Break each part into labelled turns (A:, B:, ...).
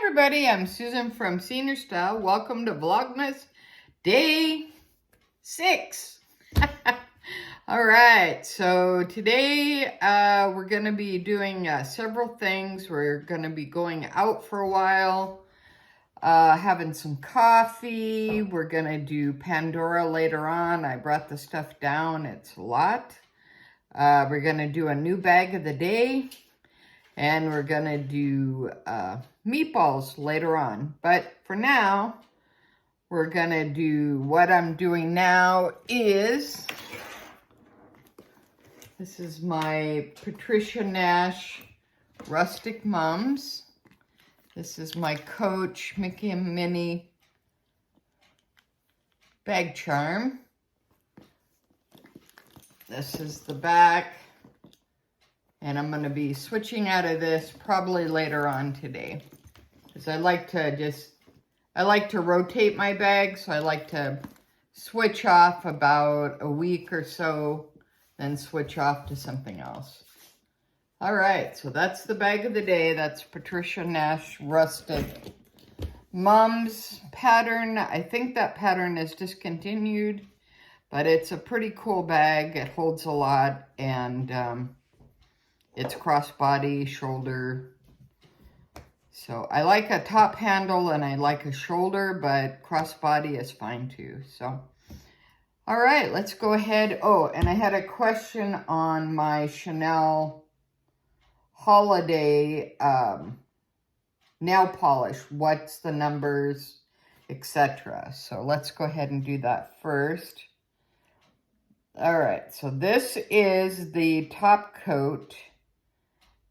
A: everybody, I'm Susan from SRStyle. Welcome to Vlogmas Day 6. All right, so today we're going to be doing several things. We're going to be going out for a while, having some coffee. We're going to do Pandora later on. I brought the stuff down. It's a lot. We're going to do a new bag of the day. And we're going to do meatballs later on. But for now, we're going to do what I'm doing now is, this is my Patricia Nash Rustic Mums. This is my Coach Mickey and Minnie bag charm. This is the back. And I'm going to be switching out of this probably later on today. Because I like to rotate my bag. So I like to switch off about a week or so. Then switch off to something else. Alright, so that's the bag of the day. That's Patricia Nash Rustic Mums pattern. I think that pattern is discontinued. But it's a pretty cool bag. It holds a lot. And it's crossbody, shoulder. So I like a top handle and I like a shoulder, but crossbody is fine too. So, all right, let's go ahead. Oh, and I had a question on my Chanel holiday nail polish. What's the numbers, etc. So let's go ahead and do that first. All right, so this is the top coat.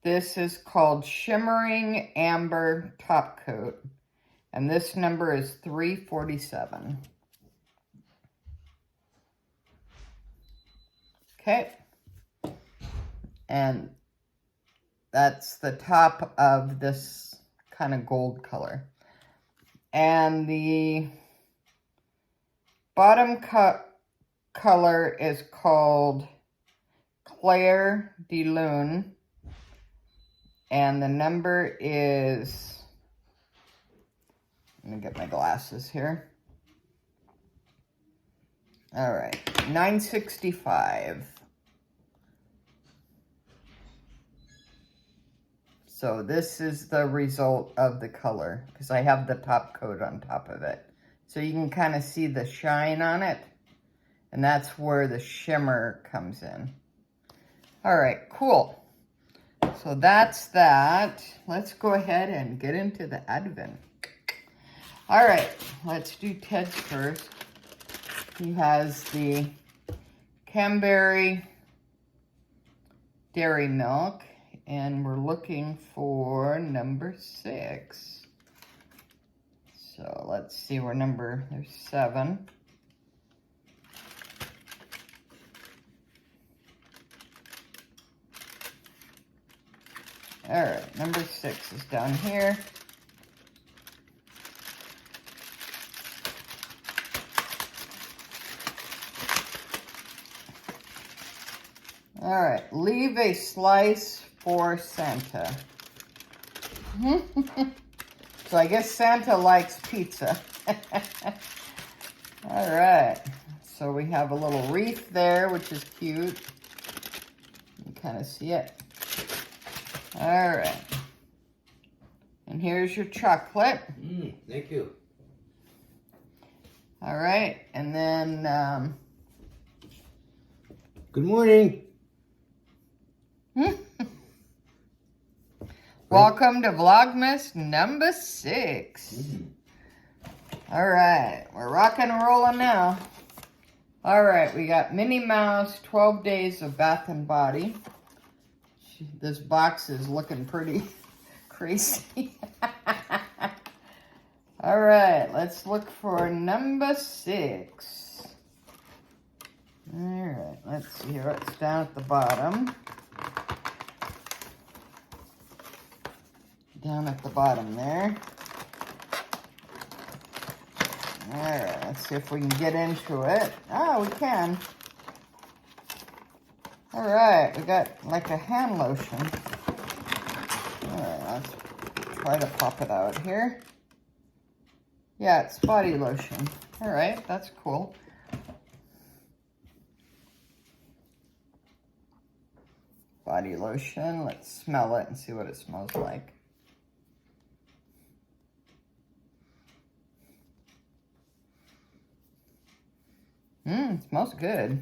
A: This is called Shimmering Amber Top Coat. And this number is 347. Okay. And that's the top of this kind of gold color. And the bottom color is called Claire de Lune. And the number is, let me get my glasses here. All right, 965. So this is the result of the color, because I have the top coat on top of it. So you can kind of see the shine on it, and that's where the shimmer comes in. All right, cool. So that's that. Let's go ahead and get into the advent. All right, let's do Ted's first. He has the Canberry dairy milk, and we're looking for number 6. So let's see, there's 7. All right, number 6 is down here. All right, leave a slice for Santa. So I guess Santa likes pizza. All right, so we have a little wreath there, which is cute. You can kind of see it. All right. And here's your chocolate.
B: Thank you.
A: All right. And then...
B: Good morning.
A: Welcome to Vlogmas number 6. All right. We're rocking and rolling now. All right. We got Minnie Mouse, 12 Days of Bath and Body. This box is looking pretty crazy. All right, let's look for number 6. All right, let's see what's down at the bottom. Down at the bottom there. All right, let's see if we can get into it. Oh, we can. All right, we got like a hand lotion. All right, let's try to pop it out here. Yeah, it's body lotion. All right, that's cool. Body lotion. Let's smell it and see what it smells like. It smells good.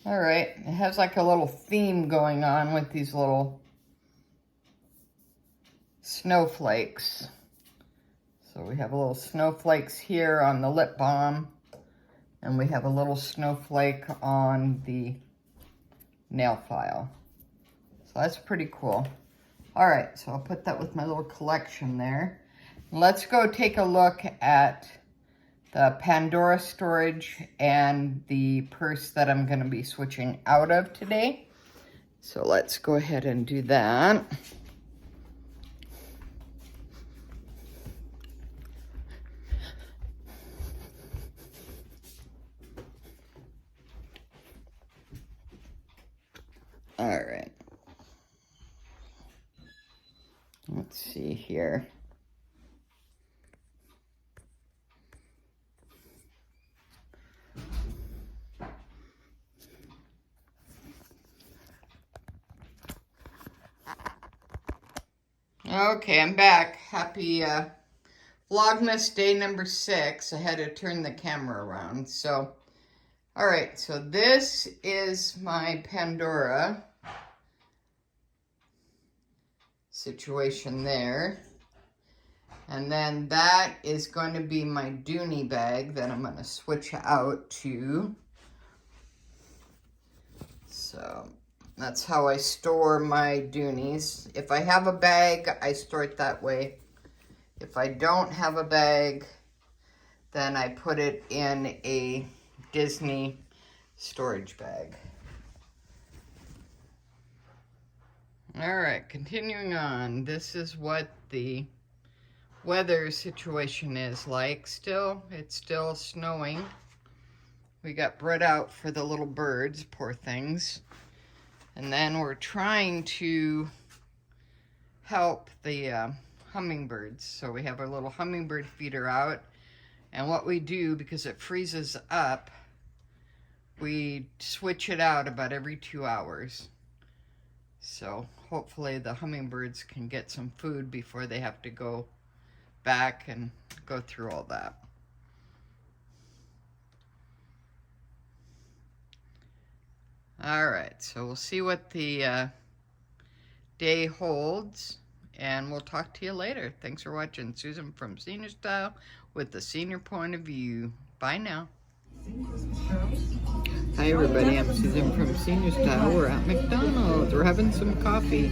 A: All right, it has like a little theme going on with these little snowflakes. So we have a little snowflakes here on the lip balm, and we have a little snowflake on the nail file. So that's pretty cool. All right, so I'll put that with my little collection there. Let's go take a look at the Pandora storage and the purse that I'm going to be switching out of today. So let's go ahead and do that. All right. Let's see here. Okay, I'm back. Happy Vlogmas day number 6. I had to turn the camera around. So, all right, so this is my Pandora situation there. And then that is going to be my Dooney bag that I'm going to switch out to. So that's how I store my Doonies. If I have a bag, I store it that way. If I don't have a bag, then I put it in a Disney storage bag. All right, continuing on. This is what the weather situation is like. It's still snowing. We got bread out for the little birds, poor things. And then we're trying to help the hummingbirds. So we have our little hummingbird feeder out. And what we do, because it freezes up, we switch it out about every 2 hours. So hopefully the hummingbirds can get some food before they have to go back and go through all that. All right, so we'll see what the day holds, and we'll talk to you later. Thanks for watching. Susan from SRStyle with the senior point of view. Bye now. Hi everybody, I'm Susan from SRStyle. We're at McDonald's. We're having some coffee.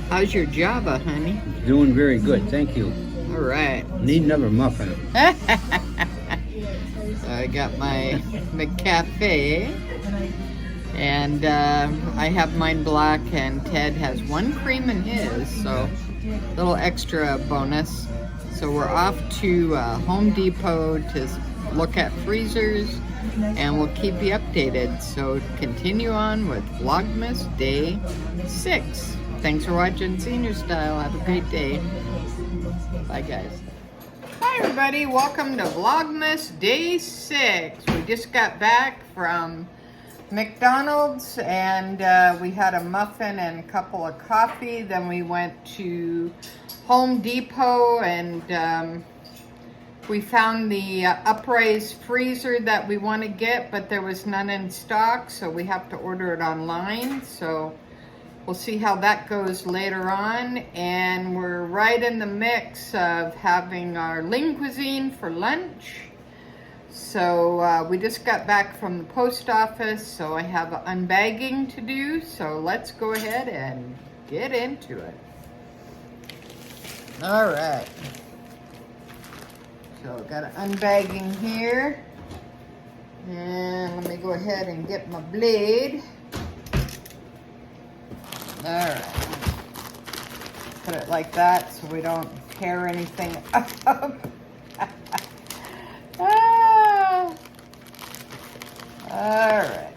A: How's your Java, honey?
B: Doing very good, thank you.
A: All right.
B: Need another muffin.
A: So I got my McCafe, and I have mine black, and Ted has one cream in his, so a little extra bonus. So we're off to Home Depot to look at freezers, and we'll keep you updated. So continue on with Vlogmas Day 6. Thanks for watching SRStyle. Have a great day. Bye, guys. Hi, everybody. Welcome to Vlogmas Day 6. We just got back from McDonald's, and we had a muffin and a couple of coffee. Then we went to Home Depot, and we found the upraised freezer that we want to get, but there was none in stock, so we have to order it online. So we'll see how that goes later on. And we're right in the mix of having our lean cuisine for lunch. So we just got back from the post office, so I have unbagging to do. So let's go ahead and get into it. All right. So got an unbagging here. And let me go ahead and get my blade. All right. Put it like that so we don't tear anything up. Ah. All right.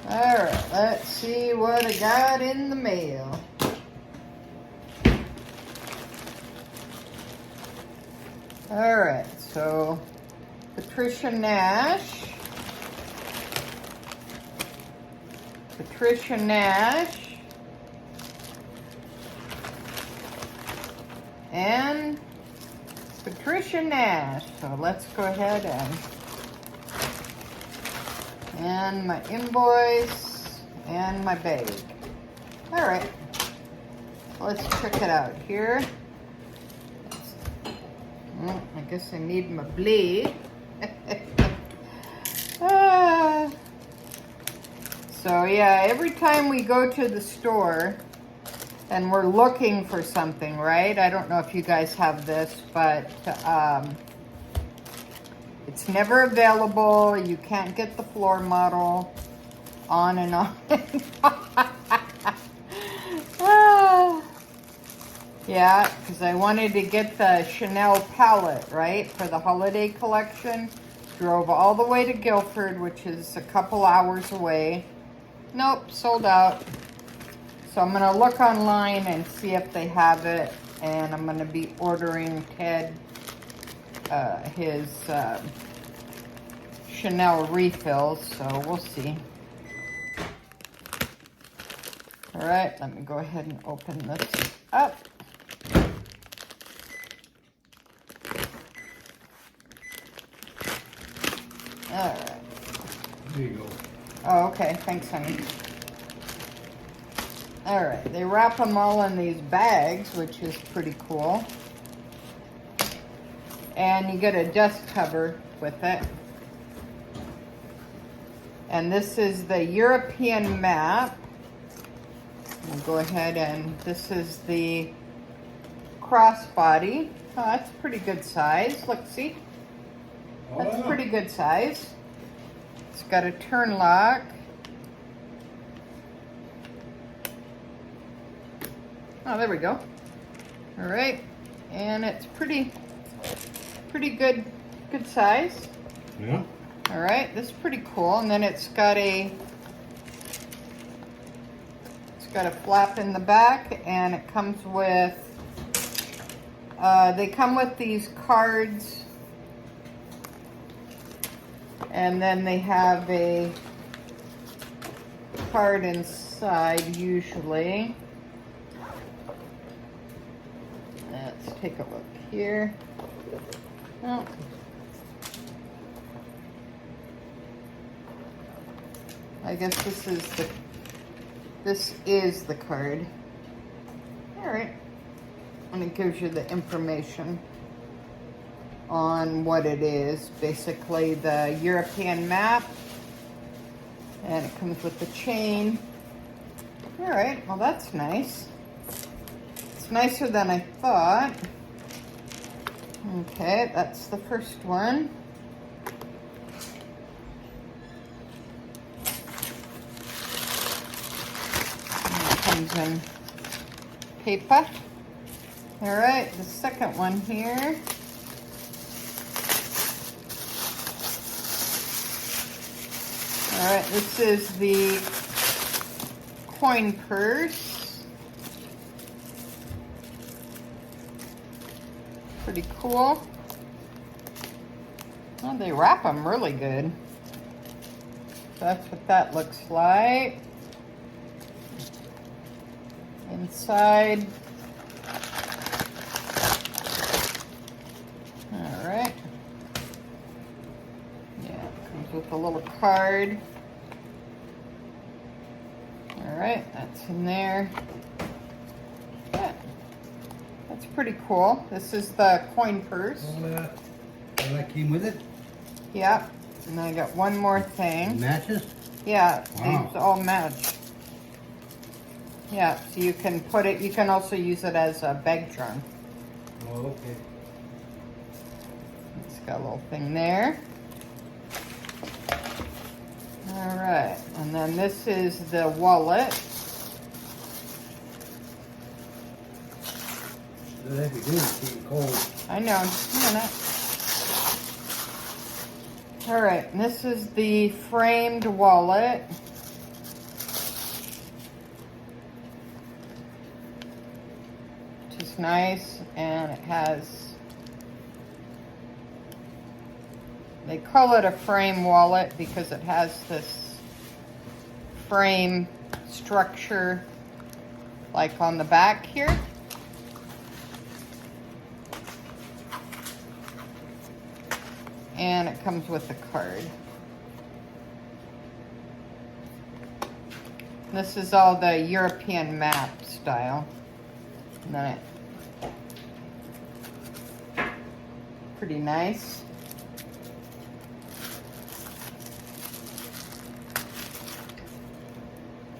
A: Alright, let's see what I got in the mail. Alright, so Patricia Nash. Patricia Nash. And Patricia Nash. So let's go ahead and my invoice and my bag. Alright, let's check it out here. Well, I guess I need my blade. So yeah, every time we go to the store and we're looking for something, right? I don't know if you guys have this, but it's never available. You can't get the floor model, on and on. Yeah, because I wanted to get the Chanel palette, right, for the holiday collection. Drove all the way to Guilford, which is a couple hours away. Nope, sold out. So I'm going to look online and see if they have it. And I'm going to be ordering Ted his Chanel refills. So we'll see. All right, let me go ahead and open this up. All right.
B: There you go.
A: Oh, okay. Thanks, honey. All right. They wrap them all in these bags, which is pretty cool. And you get a dust cover with it. And this is the European map. We'll go ahead and this is the crossbody. Oh, that's pretty good size. Look, see? That's pretty good size. It's got a turn lock. Oh, there we go. All right, and it's pretty good size.
B: Yeah.
A: All right, this is pretty cool. And then it's got a flap in the back, and it comes with. They come with these cards. And then they have a card inside, usually. Let's take a look here. Oh. I guess this is the card. All right. And it gives you the information on what it is, basically the European map, and it comes with the chain. All right, well that's nice. It's nicer than I thought. Okay, that's the first one. And it comes in paper. All right, the second one here. All right, this is the coin purse. Pretty cool. Oh, they wrap them really good. That's what that looks like. Inside. All right. Yeah, it comes with a little card. All right, that's in there. Yeah, that's pretty cool. This is the coin purse.
B: All that came with it?
A: Yep. And I got one more thing.
B: It matches?
A: Yeah,
B: Wow.
A: these all match. Yeah, so you can put it, you can also use it as a bag charm.
B: Oh, okay.
A: It's got a little thing there. All right, and then this is the wallet.
B: That'd be good. Keep it cold.
A: I know, just a minute. All right, and this is the framed wallet. which is nice. And it has, they call it a frame wallet because it has this frame structure like on the back here. And it comes with a card. This is all the European map style. And then it, pretty nice.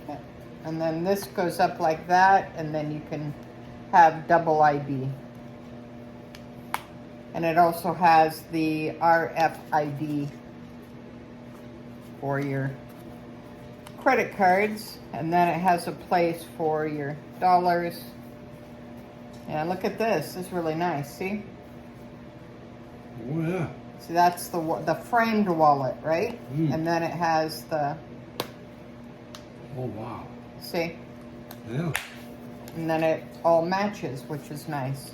A: Okay. And then this goes up like that, and then you can have double ID. And it also has the RFID for your credit cards. And then it has a place for your dollars. And look at this. This is really nice. See?
B: Oh, yeah.
A: See, that's the framed wallet, right? And then it has the...
B: Oh, wow.
A: See?
B: Yeah.
A: And then it all matches, which is nice.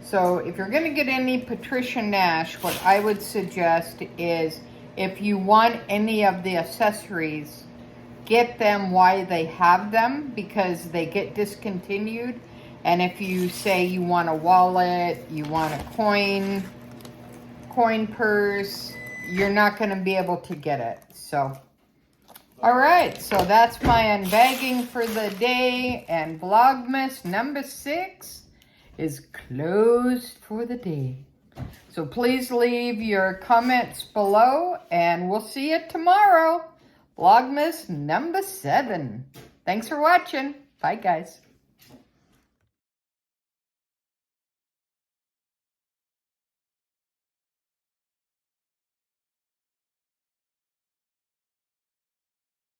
A: So if you're going to get any Patricia Nash, what I would suggest is if you want any of the accessories, get them while they have them because they get discontinued. And if you say you want a wallet, you want a coin purse, you're not going to be able to get it. So, all right. So that's my unbagging for the day. And Vlogmas number 6 is closed for the day. So please leave your comments below and we'll see you tomorrow. Vlogmas number 7. Thanks for watching. Bye, guys.